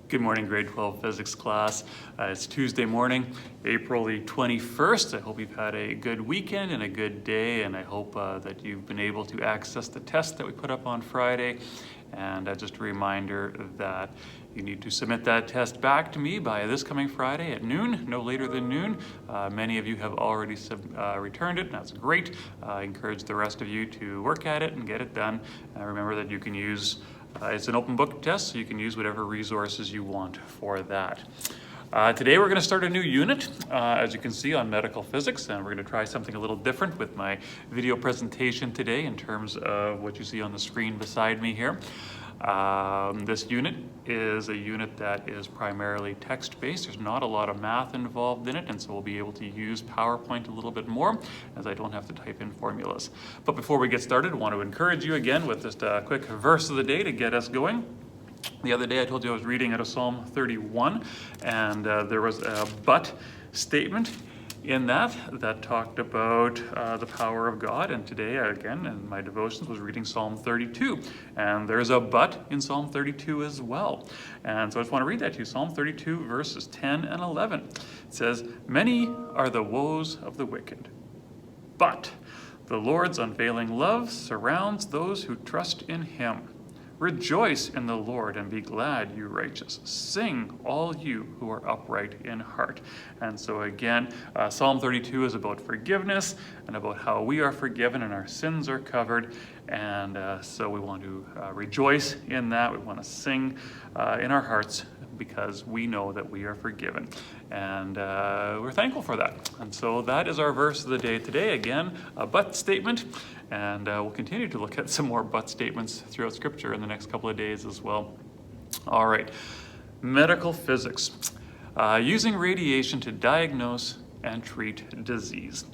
Good morning, grade 12 physics class. It's Tuesday morning, April the 21st. I hope you've had a good weekend and a good day, and I hope that you've been able to access the test that we put up on Friday. And just a reminder that you need to submit that test back to me by this coming Friday at noon, no later than noon. Many of you have already returned it, and that's great. I encourage the rest of you to work at it and get it done. Remember that you can use it's an open book test, so you can use whatever resources you want for that. Today we're going to start a new unit, as you can see, on medical physics, and we're going to try something a little different with my video presentation today in terms of what you see on the screen beside me here. This unit is a unit that is primarily text-based. There's not a lot of math involved in it, and so we'll be able to use PowerPoint a little bit more, as I don't have to type in formulas. But before we get started, I want to encourage you again with just a quick verse of the day to get us going. The other day I told you I was reading out of Psalm 31, and there was a but statement in that talked about the power of God. And today, again, in my devotions, was reading Psalm 32. And there's a but in Psalm 32 as well. And so I just want to read that to you. Psalm 32, verses 10 and 11. It says, "Many are the woes of the wicked, but the Lord's unfailing love surrounds those who trust in him. Rejoice in the Lord and be glad, you righteous. Sing, all you who are upright in heart." And so again, Psalm 32 is about forgiveness and about how we are forgiven and our sins are covered. And so we want to rejoice in that. We want to sing in our hearts because we know that we are forgiven. And we're thankful for that. And so that is our verse of the day today. Again, a but statement. And we'll continue to look at some more but statements throughout Scripture in the next couple of days as well. All right, medical physics. Using radiation to diagnose and treat disease.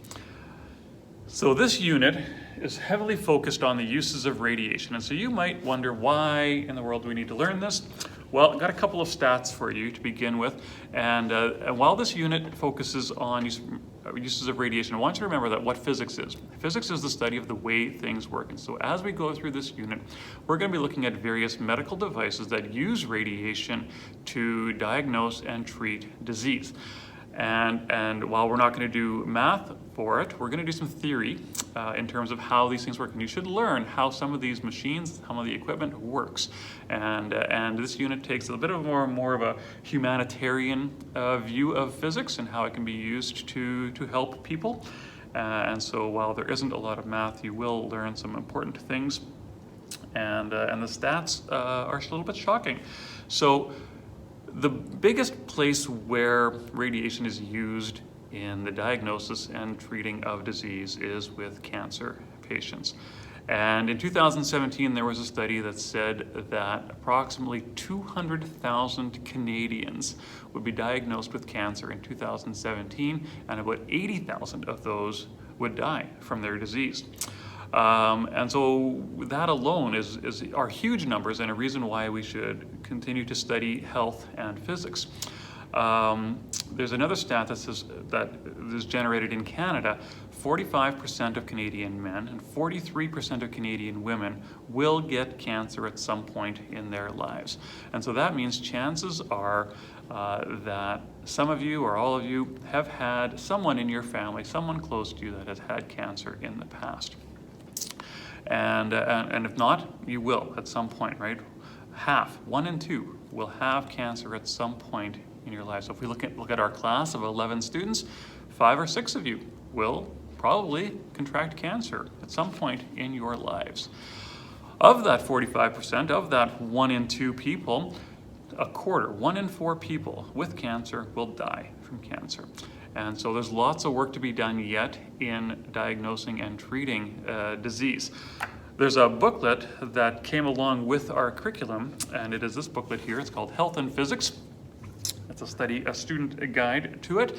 So this unit is heavily focused on the uses of radiation. And so you might wonder, why in the world do we need to learn this? Well, I've got a couple of stats for you to begin with. And while this unit focuses on uses of radiation, I want you to remember that what physics is. Physics is the study of the way things work. And so as we go through this unit, we're going to be looking at various medical devices that use radiation to diagnose and treat disease. And while we're not going to do math for it, we're going to do some theory in terms of how these things work. And you should learn how some of these machines, some of the equipment works. And this unit takes a bit of more of a humanitarian view of physics and how it can be used to help people. And so while there isn't a lot of math, you will learn some important things. And the stats are a little bit shocking. So the biggest place where radiation is used in the diagnosis and treating of disease is with cancer patients. And in 2017, there was a study that said that approximately 200,000 Canadians would be diagnosed with cancer in 2017, and about 80,000 of those would die from their disease. And so that alone are huge numbers and a reason why we should continue to study health and physics. There's another stat that says that is generated in Canada. 45% of Canadian men and 43% of Canadian women will get cancer at some point in their lives. And so that means chances are that some of you or all of you have had someone in your family, someone close to you, that has had cancer in the past. And if not, you will at some point, right? Half, 1 in 2, will have cancer at some point in your life. So if we look at our class of 11 students, 5 or 6 of you will probably contract cancer at some point in your lives. Of that 45%, of that 1 in 2 people, a quarter, 1 in 4 people with cancer will die from cancer. And so there's lots of work to be done yet in diagnosing and treating disease. There's a booklet that came along with our curriculum, and it is this booklet here. It's called Health and Physics. It's a student guide to it.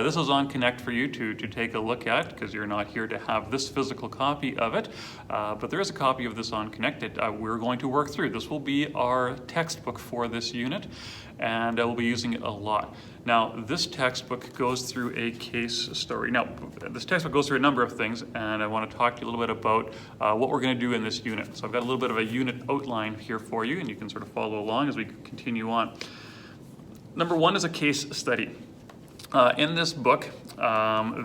This is on Connect for you to take a look at, because you're not here to have this physical copy of it, but there is a copy of this on Connect that we're going to work through. This will be our textbook for this unit, and we'll be using it a lot. Now, this textbook goes through a case story. Now, this textbook goes through a number of things, and I want to talk to you a little bit about what we're going to do in this unit. So I've got a little bit of a unit outline here for you, and you can sort of follow along as we continue on. Number one is a case study. In this book,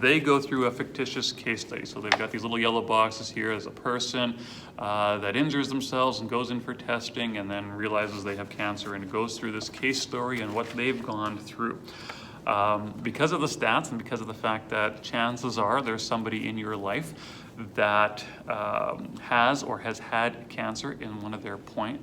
they go through a fictitious case study. So they've got these little yellow boxes here as a person that injures themselves and goes in for testing and then realizes they have cancer and goes through this case story and what they've gone through. Because of the stats and because of the fact that chances are there's somebody in your life that has or has had cancer in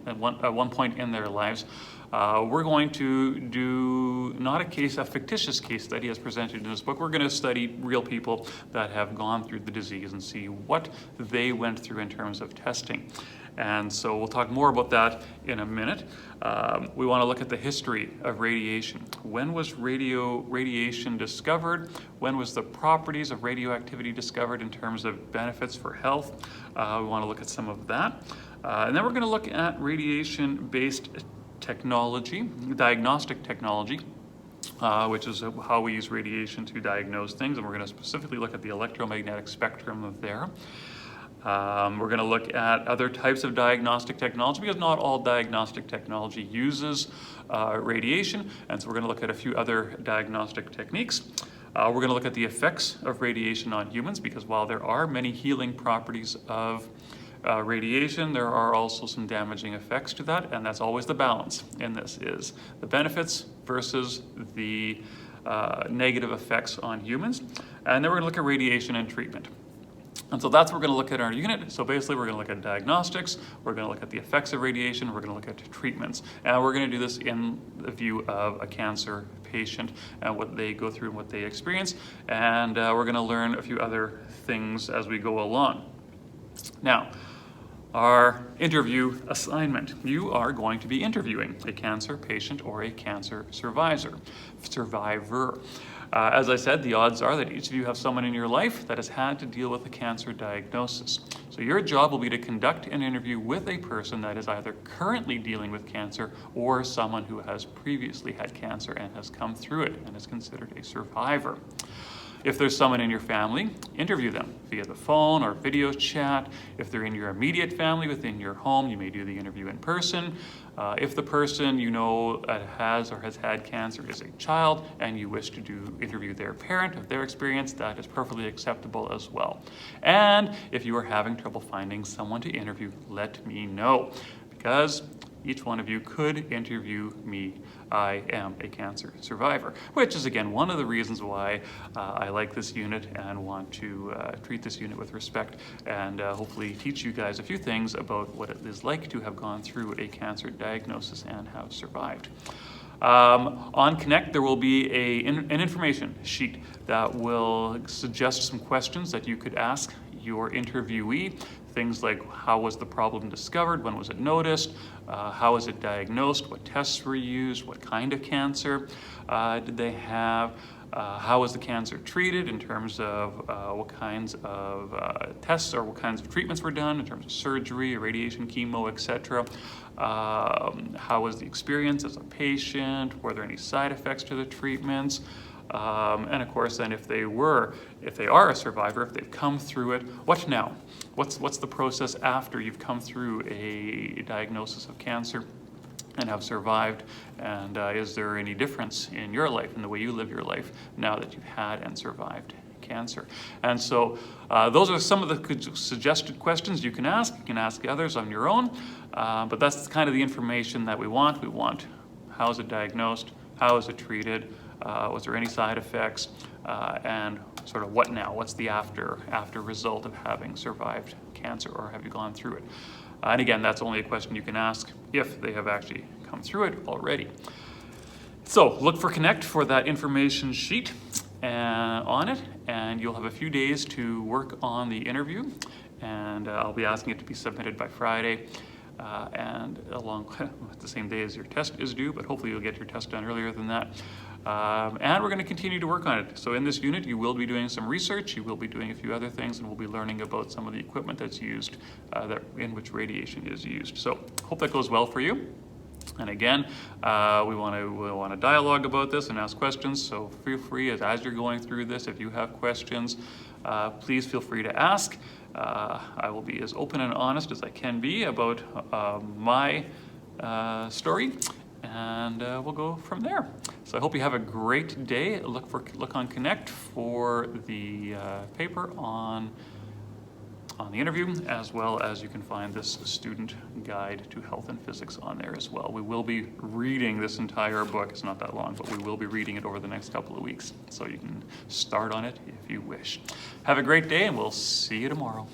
at one point in their lives, we're going to do not a fictitious case study as presented in this book. We're going to study real people that have gone through the disease and see what they went through in terms of testing. And so we'll talk more about that in a minute. We want to look at the history of radiation. When was radiation discovered? When was the properties of radioactivity discovered in terms of benefits for health? We want to look at some of that. And then we're going to look at radiation-based technology, diagnostic technology, which is how we use radiation to diagnose things. And we're going to specifically look at the electromagnetic spectrum there. We're going to look at other types of diagnostic technology, because not all diagnostic technology uses radiation, and so we're going to look at a few other diagnostic techniques. We're going to look at the effects of radiation on humans, because while there are many healing properties of radiation, there are also some damaging effects to that, and that's always the balance in this, is the benefits versus the negative effects on humans. And then we're going to look at radiation and treatment. And so that's what we're going to look at in our unit. So basically we're going to look at diagnostics, we're going to look at the effects of radiation, we're going to look at treatments. And we're going to do this in the view of a cancer patient and what they go through and what they experience. And we're going to learn a few other things as we go along. Now, our interview assignment. You are going to be interviewing a cancer patient or a cancer survivor. As I said, the odds are that each of you have someone in your life that has had to deal with a cancer diagnosis. So your job will be to conduct an interview with a person that is either currently dealing with cancer or someone who has previously had cancer and has come through it and is considered a survivor. If there's someone in your family, interview them via the phone or video chat. If they're in your immediate family within your home, you may do the interview in person. If the person you know has or has had cancer is a child and you wish to interview their parent of their experience, that is perfectly acceptable as well. And if you are having trouble finding someone to interview, let me know, because each one of you could interview me. I am a cancer survivor, which is, again, one of the reasons why I like this unit and want to treat this unit with respect and hopefully teach you guys a few things about what it is like to have gone through a cancer diagnosis and have survived. On Connect, there will be an information sheet that will suggest some questions that you could ask your interviewee. Things like, how was the problem discovered? When was it noticed? How was it diagnosed? What tests were used? What kind of cancer did they have? How was the cancer treated in terms of what kinds of tests or what kinds of treatments were done in terms of surgery, radiation, chemo, etc. How was the experience as a patient? Were there any side effects to the treatments? And of course, then if they are a survivor, if they've come through it, what now? What's the process after you've come through a diagnosis of cancer and have survived? And is there any difference in your life, in the way you live your life, now that you've had and survived cancer? And so those are some of the suggested questions you can ask. You can ask the others on your own, but that's kind of the information that we want. We want, how is it diagnosed? How is it treated? Was there any side effects? And sort of what now? What's the after result of having survived cancer, or have you gone through it? And again, that's only a question you can ask if they have actually come through it already. So look for Connect for that information sheet on it, and you'll have a few days to work on the interview, and I'll be asking it to be submitted by Friday. and along the same day as your test is due, but hopefully you'll get your test done earlier than that. And we're going to continue to work on it. So in this unit, you will be doing some research, you will be doing a few other things, and we'll be learning about some of the equipment that's used, in which radiation is used. So hope that goes well for you. And again, we want to dialogue about this and ask questions, so feel free as you're going through this, if you have questions, please feel free to ask. I will be as open and honest as I can be about my story, and we'll go from there. So I hope you have a great day. Look on Connect for the paper on the interview, as well as you can find this student guide to health and physics on there as well. We will be reading this entire book. It's not that long, but we will be reading it over the next couple of weeks. So you can start on it if you wish. Have a great day, and we'll see you tomorrow.